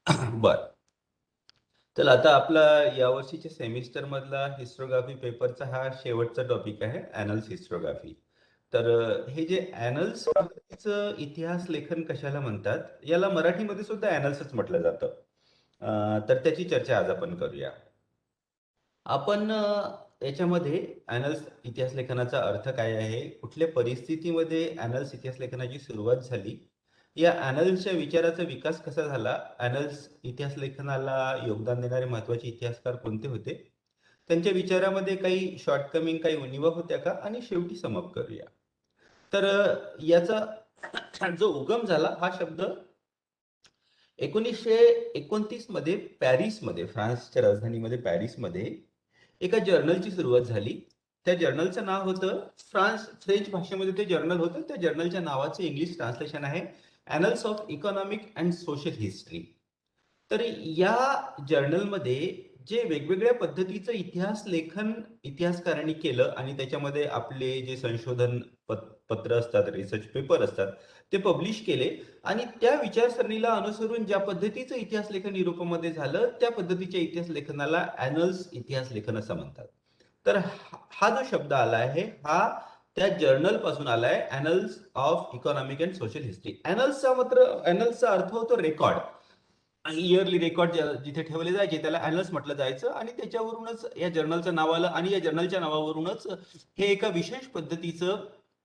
बर. तर आता आपला यावर्षीच्या सेमिस्टर मधला हिस्ट्रोग्राफी पेपरचा हा शेवटचा टॉपिक आहे, ॲनल्स हिस्ट्रोग्राफी. तर हे जे ॲनल्स पद्धतीचं इतिहास लेखन कशाला म्हणतात, याला मराठीमध्ये सुद्धा ॲनल्सच म्हटलं जातं. तर त्याची चर्चा आज आपण करूया. आपण याच्यामध्ये ॲनल्स इतिहास लेखनाचा अर्थ काय आहे, कुठल्या परिस्थितीमध्ये ॲनल्स इतिहास लेखनाची सुरुवात झाली, या ॲनल्सच्या विचाराचा विकास कसा झाला, ॲनल्स इतिहास लेखनाला योगदान देणारे महत्त्वाचे इतिहासकार कोणते होते, त्यांच्या विचारामध्ये काही शॉर्टकमिंग, काही उणिवा होत्या का, आणि शेवटी समअप करूया. तर याचा जो उगम झाला हा शब्द 1929 मध्ये पॅरिसमध्ये, फ्रान्सच्या राजधानीमध्ये पॅरिसमध्ये एका जर्नलची सुरुवात झाली. त्या जर्नलचं नाव होतं, फ्रेंच भाषेमध्ये ते जर्नल होतं. त्या जर्नलच्या नावाचं इंग्लिश ट्रान्सलेशन आहे annals of economic and social history. तर या जर्नलमध्ये जे वेगवेगळ्या पद्धतीचं इतिहास लेखन इतिहासकारांनी केलं आणि त्याच्यामध्ये आपले जे संशोधन पत्र असतात, रिसर्च पेपर असतात, ते पब्लिश केले. आणि त्या विचारसरणीला अनुसरून ज्या पद्धतीचं इतिहास लेखन युरोपमध्ये झालं, त्या पद्धतीच्या इतिहास लेखनाला ॲनल्स इतिहास लेखन असं म्हणतात. तर हा जो शब्द आला आहे, हा त्या जर्नल पासून आलाय, annals of economic and social history. ॲनल्सचा अर्थ होतो रेकॉर्ड. इयरली रेकॉर्ड जिथे ठेवले जायचे त्याला ॲनल्स म्हटलं जायचं, आणि त्याच्यावरूनच या जर्नलचं नाव आलं, आणि या जर्नलच्या नावावरूनच हे एका विशेष पद्धतीचं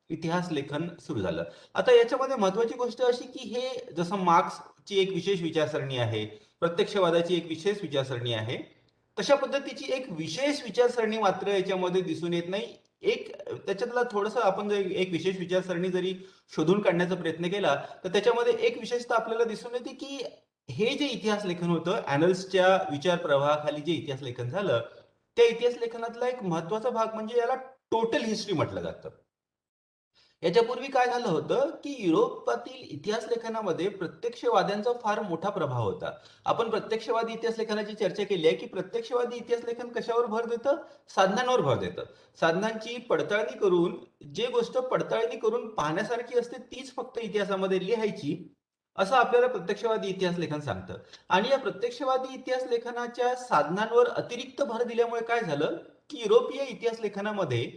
इतिहास लेखन सुरू झालं. आता याच्यामध्ये महत्वाची गोष्ट अशी की हे जसं मार्क्सची एक विशेष विचारसरणी आहे, प्रत्यक्षवादाची एक विशेष विचारसरणी आहे, तशा पद्धतीची एक विशेष विचारसरणी मात्र याच्यामध्ये दिसून येत नाही. एक त्याच्यातला थोडस आपण जर एक विशेष विचारसरणी जरी शोधून काढण्याचा प्रयत्न केला, तर त्याच्यामध्ये एक विशेषता आपल्याला दिसून येते की हे जे इतिहास लेखन होतं, ॲनल्सच्या विचार प्रवाहाखाली जे इतिहास लेखन झालं, त्या इतिहास लेखनातला एक महत्वाचा भाग म्हणजे याला टोटल हिस्ट्री म्हटलं जातं. याच्यापूर्वी काय झालं होतं की युरोपातील इतिहास लेखनामध्ये प्रत्यक्षवाद्यांचा फार मोठा प्रभाव होता. आपण प्रत्यक्षवादी इतिहास लेखनाची चर्चा केली आहे की प्रत्यक्षवादी इतिहास लेखन कशावर भर देतं, साधनांवर भर देतं. साधनांची पडताळणी करून, जे गोष्ट पडताळणी करून पाहण्यासारखी असते तीच फक्त इतिहासामध्ये लिहायची, असं आपल्याला प्रत्यक्षवादी इतिहास लेखन सांगतं. आणि या प्रत्यक्षवादी इतिहास लेखनाच्या साधनांवर अतिरिक्त भर दिल्यामुळे काय झालं की युरोपीय इतिहास लेखनामध्ये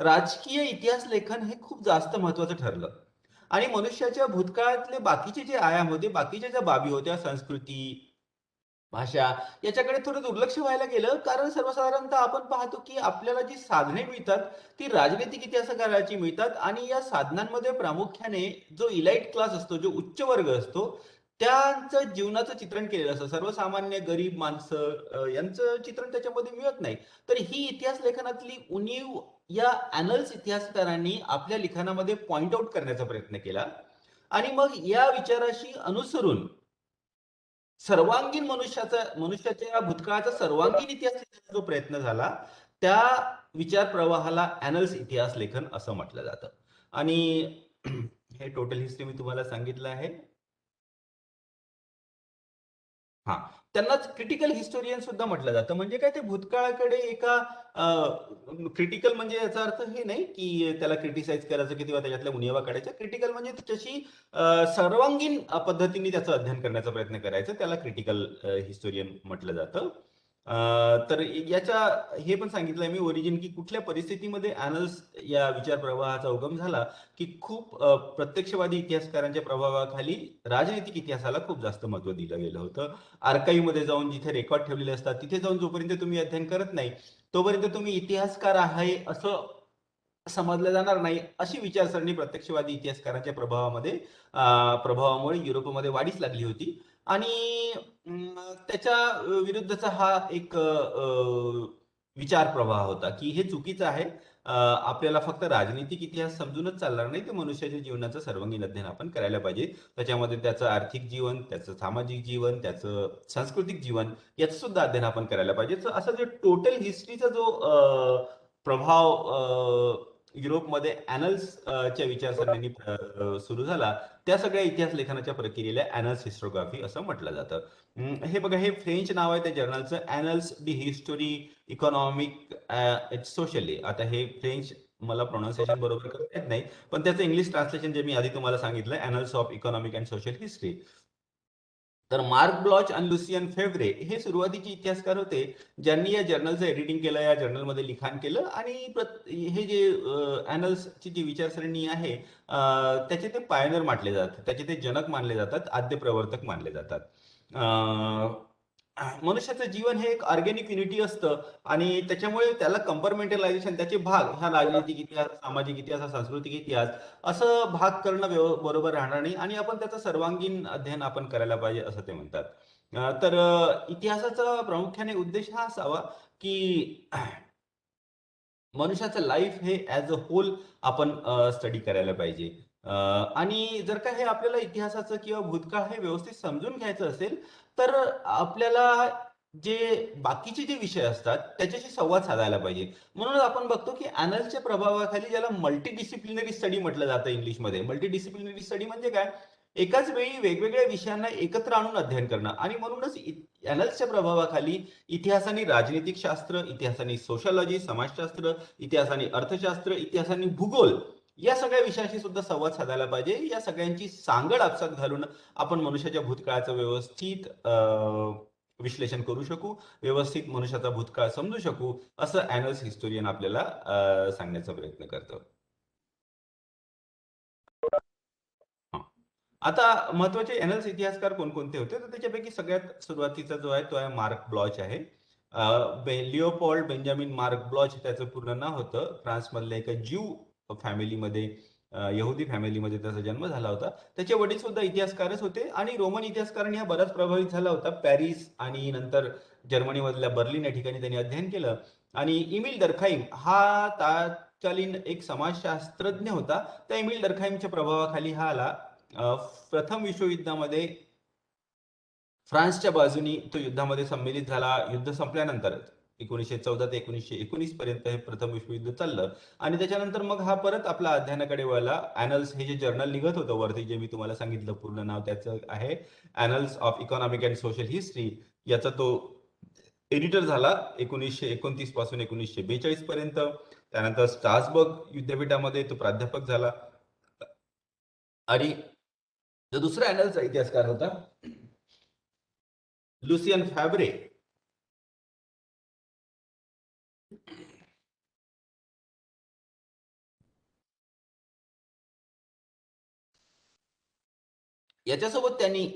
राजकीय इतिहास लेखन हे खूप जास्त महत्वाचं ठरलं. आणि मनुष्याच्या भूतकाळातले बाकीचे जे आयाम होते, बाकीच्या ज्या बाबी होत्या, संस्कृती, भाषा, याच्याकडे थोडं दुर्लक्ष व्हायला गेलं. कारण सर्वसाधारणतः आपण पाहतो की आपल्याला जी साधने मिळतात ती राजनैतिक इतिहासकाराची मिळतात, आणि या साधनांमध्ये प्रामुख्याने जो इलाइट क्लास असतो, जो उच्च वर्ग असतो, त्यांचं जीवनाचं चित्रण केलेलं असतं. सर्वसामान्य गरीब माणसं यांचं चित्रण त्याच्यामध्ये मिळत नाही. तर ही इतिहास लेखनातली उणीव या ॲनल्स इतिहासकारांनी आपल्या लिखाणामध्ये पॉइंट आउट करण्याचा प्रयत्न केला. आणि मग या विचाराशी अनुसरून मनुष्याच्या भूतकाळाचा सर्वांगीण इतिहास लिहिण्याचा जो प्रयत्न झाला, त्या विचार प्रवाहाला ॲनल्स इतिहास लेखन असं म्हटलं जातं. आणि हे टोटल हिस्ट्री मी तुम्हाला सांगितलं आहे. हा, त्यांनाच क्रिटिकल हिस्टोरियन सुद्धा म्हटलं जातं. म्हणजे काय, ते भूतकाळाकडे एका क्रिटिकल म्हणजे याचा अर्थ हे नाही की त्याला क्रिटिसाइज करायचं किंवा त्याच्यातल्या उणिवा काढायच्या. क्रिटिकल म्हणजे त्याच्याशी सर्वांगीण पद्धतीने त्याचं अध्ययन करण्याचा प्रयत्न करायचा, त्याला क्रिटिकल हिस्टोरियन म्हटलं जातं. तर याच्या हे पण सांगितलंय मी ओरिजिन, की कुठल्या परिस्थितीमध्ये ॲनल्स या विचार प्रवाहाचा उगम झाला, की खूप प्रत्यक्षवादी इतिहासकारांच्या प्रभावाखाली राजनैतिक इतिहासाला खूप जास्त महत्व दिलं गेलं होतं. आर्काईव्ह मध्ये जाऊन, जिथे रेकॉर्ड ठेवलेले असतात, तिथे जाऊन जोपर्यंत तुम्ही अध्ययन करत नाही, तोपर्यंत तुम्ही इतिहासकार आहे असं समजलं जाणार नाही. अशी विचारसरणी प्रत्यक्षवादी इतिहासकारांच्या प्रभावामुळे युरोपमध्ये वाढीस लागली होती. आणि त्याच्या विरुद्धचा हा एक विचार प्रवाह होता की हे चुकीचं आहे. आपल्याला फक्त राजनीतिक इतिहास समजूनच चालणार नाही, ते मनुष्याच्या जीवनाचं सर्वांगीण अध्ययन आपण करायला पाहिजे. त्याच्यामध्ये त्याचं आर्थिक जीवन, त्याचं सामाजिक जीवन, त्याचं सांस्कृतिक जीवन, याचं सुद्धा अध्ययन आपण करायला पाहिजे. असं जो टोटल हिस्ट्रीचा जो प्रभाव युरोपमध्ये च्या विचारसरणीने सुरू झाला, त्या सगळ्या इतिहास लेखनाच्या प्रक्रियेला ॲनल्स हिस्टोग्राफी असं म्हटलं जातं. हे बघा, हे फ्रेंच नाव आहे त्या जर्नलचं, ॲनल्स डी हिस्टोरी इकॉनॉमिक सोशली. आता हे फ्रेंच मला प्रोनाऊन्सिएशन बरोबर करता येत नाही, पण त्याचं इंग्लिश ट्रान्सलेशन जे मी आधी तुम्हाला सांगितलं, annals of economic and social history. तर मार्क ब्लॉच आणि लुसियन फेव्हरे हे सुरुवातीचे इतिहासकार होते, ज्यांनी या जर्नलचं एडिटिंग केलं, या जर्नलमध्ये लिखाण केलं आणि हे जे ॲनल्सची जी विचारसरणी आहे त्याचे ते पायनर मानले जातात, त्याचे ते जनक मानले जातात, आद्य प्रवर्तक मानले जातात. मनुष्याचं जीवन हे एक ऑर्गॅनिक युनिटी असतं आणि त्याच्यामुळे त्याला कंपार्टमेंटलायझेशन, त्याचे भाग, हा राजनीतिक इतिहास, सामाजिक इतिहास, हा सांस्कृतिक इतिहास, असं भाग करणं बरोबर राहणार नाही आणि आपण त्याचं सर्वांगीण अध्ययन आपण करायला पाहिजे असं ते म्हणतात. तर इतिहासाचा प्रामुख्याने उद्देश हा असावा की मनुष्याचं लाईफ हे ॲज अ होल आपण स्टडी करायला पाहिजे. आणि जर का हे आपल्याला इतिहासाचं किंवा भूतकाळ हे व्यवस्थित समजून घ्यायचं असेल, तर आपल्याला जे बाकीचे जे विषय असतात त्याच्याशी संवाद साधायला पाहिजे. म्हणून आपण बघतो की ॲनल्सच्या प्रभावाखाली, ज्याला मल्टीडिसिप्लिनरी स्टडी म्हटलं जातं इंग्लिशमध्ये. मल्टीडिसिप्लिनरी स्टडी म्हणजे काय? एकाच वेळी वेगवेगळ्या विषयांना एकत्र आणून अध्ययन करणं आणि म्हणूनच ॲनल्सच्या प्रभावाखाली इतिहासाने राजनीतिक शास्त्र, इतिहासाने सोशॉलॉजी, समाजशास्त्र, इतिहासाने अर्थशास्त्र, इतिहासाने भूगोल, या सगळ्या विषयाशी सुद्धा संवाद साधायला पाहिजे. या सगळ्यांची सांगड आपसात घालून आपण मनुष्याच्या भूतकाळाचं व्यवस्थित विश्लेषण करू शकू, व्यवस्थित मनुष्याचा भूतकाळ समजू शकू, असं ॲनल्स हिस्टोरियन आपल्याला सांगण्याचा प्रयत्न करतो. हं. आता महत्वाचे ॲनल्स इतिहासकार कोणकोणते होते, तर त्याच्यापैकी सगळ्यात सुरुवातीचा जो आहे तो आहे मार्क ब्लॉच आहे. लिओपोल्ड बेंजामिन मार्क ब्लॉच त्याचं पूर्ण नाव होतं. फ्रान्समधल्या एका ज्यू फॅमिलीमध्ये, यहुदी फॅमिलीमध्ये त्याचा जन्म झाला होता. त्याचे वडील सुद्धा इतिहासकारच होते आणि रोमन इतिहासकारांनी हा बराच प्रभावित झाला होता. पॅरिस आणि नंतर जर्मनीमधल्या बर्लिन या ठिकाणी त्यांनी अध्ययन केलं. आणि इमिल डर्खाईम हा तत्कालीन एक समाजशास्त्रज्ञ होता. त्या इमिल डर्खाईमच्या प्रभावाखाली हा आला. प्रथम विश्वयुद्धामध्ये फ्रान्सच्या बाजूनी तो युद्धामध्ये सम्मिलित झाला. युद्ध संपल्यानंतर 1914 ते 1919 पर्यंत हे प्रथम विश्वयुद्ध चाललं आणि त्याच्यानंतर मग हा परत आपला अध्ययनाकडे वळला. ॲनल्स हे जे जर्नल निघत होतं वरती, जे मी तुम्हाला सांगितलं, पूर्ण नाव त्याचं आहे annals of economic and social history, याचा तो एडिटर झाला 1929 पासून 1942 पर्यंत. त्यानंतर स्ट्रासबर्ग विद्यापीठामध्ये तो प्राध्यापक झाला. आणि जो दुसरा ॲनल्सचा इतिहासकार होता, लुसियन फॅब्रे, याच्यासोबत त्यांनी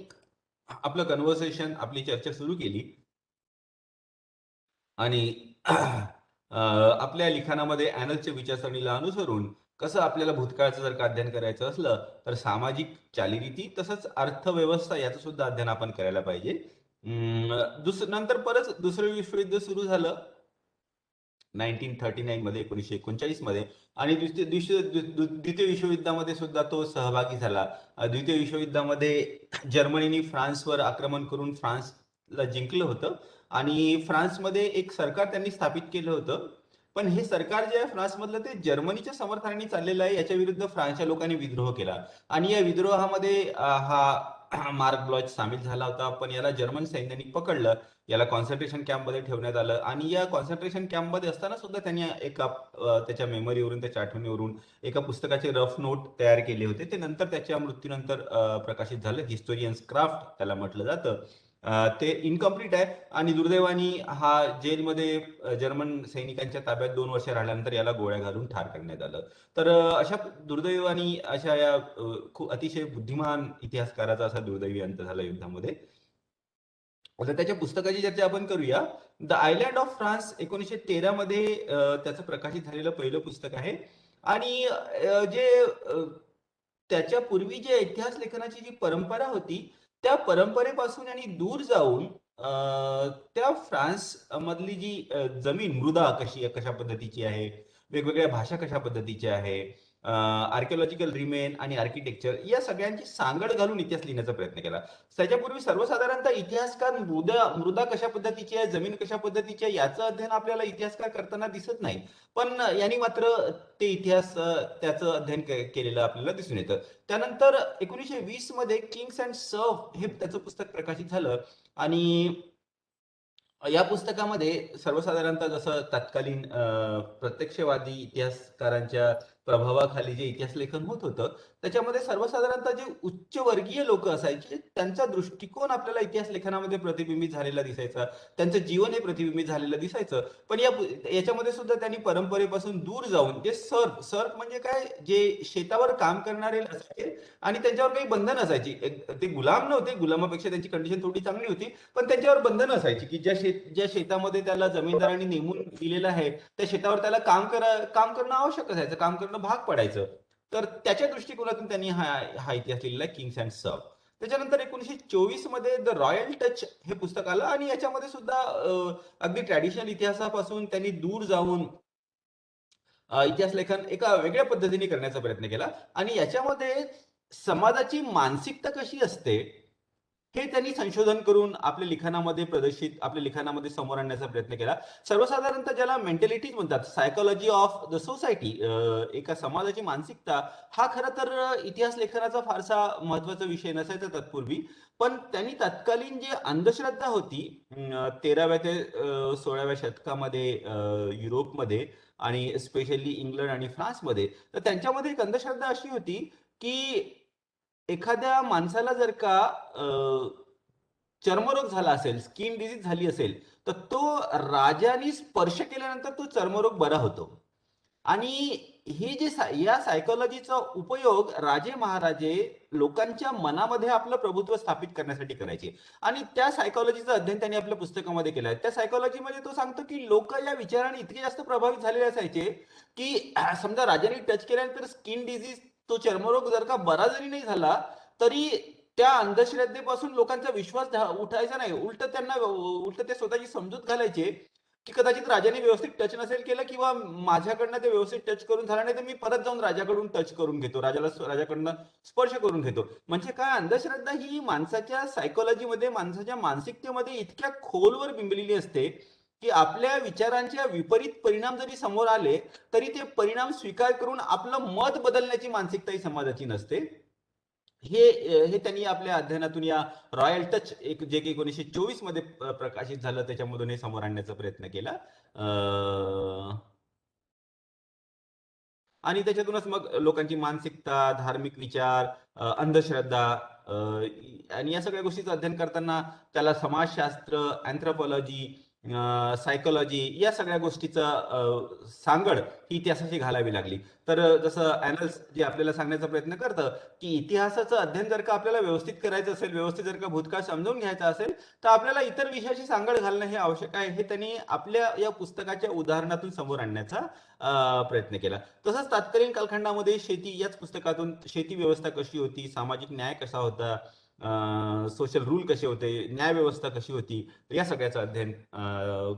आपलं कन्व्हर्सेशन, आपली चर्चा सुरू केली आणि आपल्या लिखाणामध्ये ॲनल्सच्या विचारसरणीला अनुसरून कसं आपल्याला भूतकाळाचं जर का अध्ययन करायचं असलं, तर सामाजिक चालीरीती तसंच अर्थव्यवस्था याचं सुद्धा अध्ययन आपण करायला पाहिजे. नंतर परत दुसरं विश्वयुद्ध सुरू झालं 1939 मध्ये, 1939 मध्ये. आणि द्वितीय विश्वयुद्धामध्ये सुद्धा तो सहभागी झाला. द्वितीय विश्वयुद्धामध्ये जर्मनीने फ्रान्सवर आक्रमण करून फ्रान्सला जिंकलं होतं आणि फ्रान्समध्ये एक सरकार त्यांनी स्थापित केलं होतं. पण हे सरकार जे आहे फ्रान्समधलं, ते जर्मनीच्या समर्थनाने चाललेलं आहे. याच्या विरुद्ध फ्रान्सच्या लोकांनी विद्रोह केला आणि या विद्रोहामध्ये हा मार्क ब्लॉच सामील झाला होता. पण याला जर्मन सैन्याने पकडलं, याला कॉन्सन्ट्रेशन कॅम्पमध्ये ठेवण्यात आलं आणि या कॉन्सन्ट्रेशन कॅम्पमध्ये असताना सुद्धा त्यांनी एका त्याच्या मेमरीवरून, त्याच्या आठवणीवरून एका पुस्तकाचे रफ नोट तयार केले होते. ते नंतर त्याच्या मृत्यूनंतर प्रकाशित झालं. हिस्टोरियन्स क्राफ्ट त्याला म्हटलं जातं. ते इनकम्प्लीट आहे आणि दुर्दैवाने हा जेलमध्ये जर्मन सैनिकांच्या ताब्यात 2 वर्ष राहिल्यानंतर याला गोळ्या घालून ठार करण्यात आलं. तर अशा दुर्दैवाने अशा या खूप अतिशय बुद्धिमान इतिहासकाराचा असा दुर्दैवी अंत झाला युद्धामध्ये. आता त्याच्या पुस्तकाची चर्चा आपण करूया. द आयलँड ऑफ फ्रान्स 1913 मध्ये त्याचं प्रकाशित झालेलं पहिलं पुस्तक आहे. आणि त्याच्या पूर्वी जे इतिहास लेखनाची जी परंपरा होती, त्या परंपरेपासून आणि दूर जाऊन त्या फ्रान्स मधली जी जमीन, मृदा कशा पद्धतीची आहे, वेगवेगळ्या भाषा कशा पद्धतीच्या आहे, आर्किओलॉजिकल रिमेन आणि आर्किटेक्चर, या सगळ्यांची सांगड घालून इतिहास लिहिण्याचा प्रयत्न केला. त्याच्यापूर्वी सर्वसाधारणतः इतिहासकार मृदा कशा पद्धतीची आहे, जमीन कशा पद्धतीची आहे, याचं अध्ययन आपल्याला इतिहासकार करताना दिसत नाही. पण यांनी मात्र ते इतिहास त्याचं अध्ययन केलेलं आपल्याला दिसून येतं. त्यानंतर 1920 मध्ये किंग्स अँड सर्व हे त्याचं पुस्तक प्रकाशित झालं आणि या पुस्तकामध्ये सर्वसाधारणतः जसं तत्कालीन प्रत्यक्षवादी इतिहासकारांच्या प्रभावाखाली जे इतिहास लेखन होत होतं त्याच्यामध्ये सर्वसाधारणतः जे उच्चवर्गीय लोक असायचे त्यांचा दृष्टिकोन आपल्याला इतिहास लेखनामध्ये प्रतिबिंबित झालेला दिसायचा, त्यांचं जीवन हे प्रतिबिंबित झालेलं दिसायचं. पण याच्यामध्ये सुद्धा त्यांनी परंपरेपासून दूर जाऊन जे सर्फ म्हणजे काय, जे शेतावर काम करणारे असायचे आणि त्यांच्यावर काही बंधन असायची. ते गुलाम नव्हते, गुलामापेक्षा त्यांची कंडिशन थोडी चांगली होती, पण त्यांच्यावर बंधन असायची की ज्या शेतामध्ये त्याला जमीनदारांनी नेमून दिलेलं आहे त्या शेतावर त्याला काम करणं आवश्यक असायचं, काम करणं भाग पडायचं. तर त्याच्या दृष्टिकोनातून त्यांनी हा इतिहास लिहिलेला आहे, किंग्स अँड सर्फ. त्याच्यानंतर 1924 मध्ये द रॉयल टच हे पुस्तक आलं आणि याच्यामध्ये सुद्धा अगदी ट्रॅडिशनल इतिहासापासून त्यांनी दूर जाऊन इतिहास लेखन एका वेगळ्या पद्धतीने करण्याचा प्रयत्न केला आणि याच्यामध्ये समाजाची मानसिकता कशी असते हे त्यांनी संशोधन करून आपल्या लिखाणामध्ये समोर आणण्याचा प्रयत्न केला. सर्वसाधारणतः ज्याला मेंटॅलिटीज म्हणतात, सायकोलॉजी ऑफ द सोसायटी, एका समाजाची मानसिकता, हा खरं तर इतिहास लेखनाचा फारसा महत्वाचा विषय नसायचा तत्पूर्वी. पण त्यांनी तत्कालीन जी अंधश्रद्धा होती 13व्या ते 16व्या शतकामध्ये युरोपमध्ये आणि स्पेशली इंग्लंड आणि फ्रान्समध्ये, तर त्यांच्यामध्ये एक अंधश्रद्धा अशी होती की एखाद्या माणसाला जर का चर्मरोग झाला असेल, स्किन डिजीज झाली असेल, तर तो राजाने स्पर्श केल्यानंतर तो चर्मरोग बरा होतो. आणि ही या सायकोलॉजीचा उपयोग राजे महाराजे लोकांच्या मनामध्ये आपलं प्रभुत्व स्थापित करण्यासाठी करायचे. आणि त्या सायकोलॉजीचं अध्ययन त्यांनी आपल्या पुस्तकामध्ये केलं आहे. त्या सायकोलॉजीमध्ये तो सांगतो की लोक या विचाराने इतके जास्त प्रभावित झालेले असायचे की समजा राजाने टच केल्यानंतर स्किन डिजीज, तो चर्मरोग जर का बरा जरी नाही झाला तरी त्या अंधश्रद्धेपासून लोकांचा विश्वास उठायचा नाही. उलट ते स्वतःची समजूत घालायचे की कदाचित राजाने व्यवस्थित टच नसेल केलं किंवा माझ्याकडनं ते व्यवस्थित टच करून झालं नाही तर मी परत जाऊन राजाकडून टच करून घेतो, राजाकडनं स्पर्श करून घेतो. म्हणजे काय, अंधश्रद्धा ही माणसाच्या सायकोलॉजीमध्ये, माणसाच्या मानसिकतेमध्ये इतक्या खोलवर बिंबलेली असते की आपल्या विचारांच्या विपरीत परिणाम जरी समोर आले तरी ते परिणाम स्वीकार करून आपलं मत बदलण्याची मानसिकता ही समाजाची नसते. हे हे त्यांनी आपल्या अध्ययनातून, या रॉयल टच एक जे की 1924 मध्ये प्रकाशित झालं त्याच्यामधून हे समोर आणण्याचा प्रयत्न केला. आणि त्याच्यातूनच मग लोकांची मानसिकता, धार्मिक विचार, अंधश्रद्धा आणि या सगळ्या गोष्टीचं अध्ययन करताना त्याला समाजशास्त्र, अँथ्रोपॉलॉजी, सायकोलॉजी या सगळ्या गोष्टीचं सांगड ही इतिहासाची घालावी लागली. तर जसं ॲनल्स जे आपल्याला सांगण्याचा प्रयत्न करतं की इतिहासाचं अध्ययन जर का आपल्याला व्यवस्थित करायचं असेल, व्यवस्थित जर का भूतकाळ समजून घ्यायचा असेल, तर आपल्याला इतर विषयाची सांगड घालणं हे आवश्यक आहे. हे त्यांनी आपल्या या पुस्तकाच्या उदाहरणातून समोर आणण्याचा प्रयत्न केला. तसंच तत्कालीन कालखंडामध्ये याच पुस्तकातून शेती व्यवस्था कशी होती, सामाजिक न्याय कसा होता, सोशल रूल कसे होते, न्याय व्यवस्था कशी होती, या सगळ्याचं अध्ययन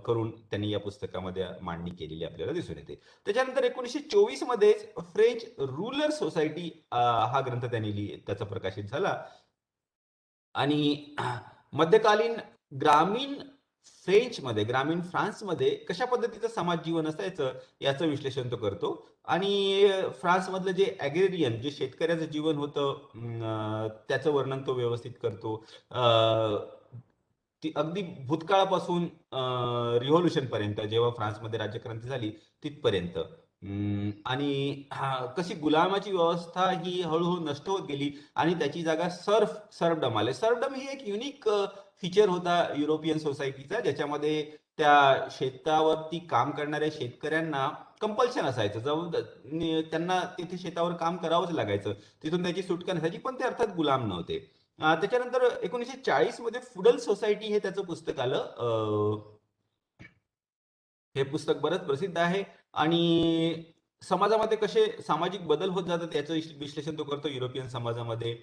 करून त्यांनी या पुस्तकामध्ये मांडणी केलेली आपल्याला दिसून येते. त्याच्यानंतर 1924 मध्ये फ्रेंच रूलर सोसायटी हा ग्रंथ त्यांनी त्याचा प्रकाशित झाला आणि मध्यकालीन ग्रामीण ग्रामीण फ्रान्समध्ये कशा पद्धतीचं समाज जीवन असायचं याचं विश्लेषण तो करतो. आणि फ्रान्स मधलं जे ॲग्रेरियन, जे शेतकऱ्याचं जीवन होतं, त्याचं वर्णन तो व्यवस्थित करतो. ती अगदी भूतकाळापासून रिव्होल्युशन पर्यंत, जेव्हा फ्रान्समध्ये राज्यक्रांती झाली तिथपर्यंत. आणि कशी गुलामाची व्यवस्था ही हळूहळू नष्ट होत गेली आणि त्याची जागा सर्फडम आले. सर्फडम ही एक युनिक फीचर होता युरोपियन सोसायटीचा, ज्याच्यामध्ये त्या शेतावरती काम करणाऱ्या शेतकऱ्यांना कंपल्शन असायचं, त्यांना तिथे शेतावर काम करावंच लागायचं, तिथून त्याची सुटका नसायची, पण ते अर्थात गुलाम नव्हते. त्याच्यानंतर 1940 मध्ये फुडल सोसायटी हे त्याचं पुस्तक आलं. हे पुस्तक बरंच प्रसिद्ध आहे आणि समाजामध्ये कसे सामाजिक बदल होत जातात याचं विश्लेषण तो करतो युरोपियन समाजामध्ये.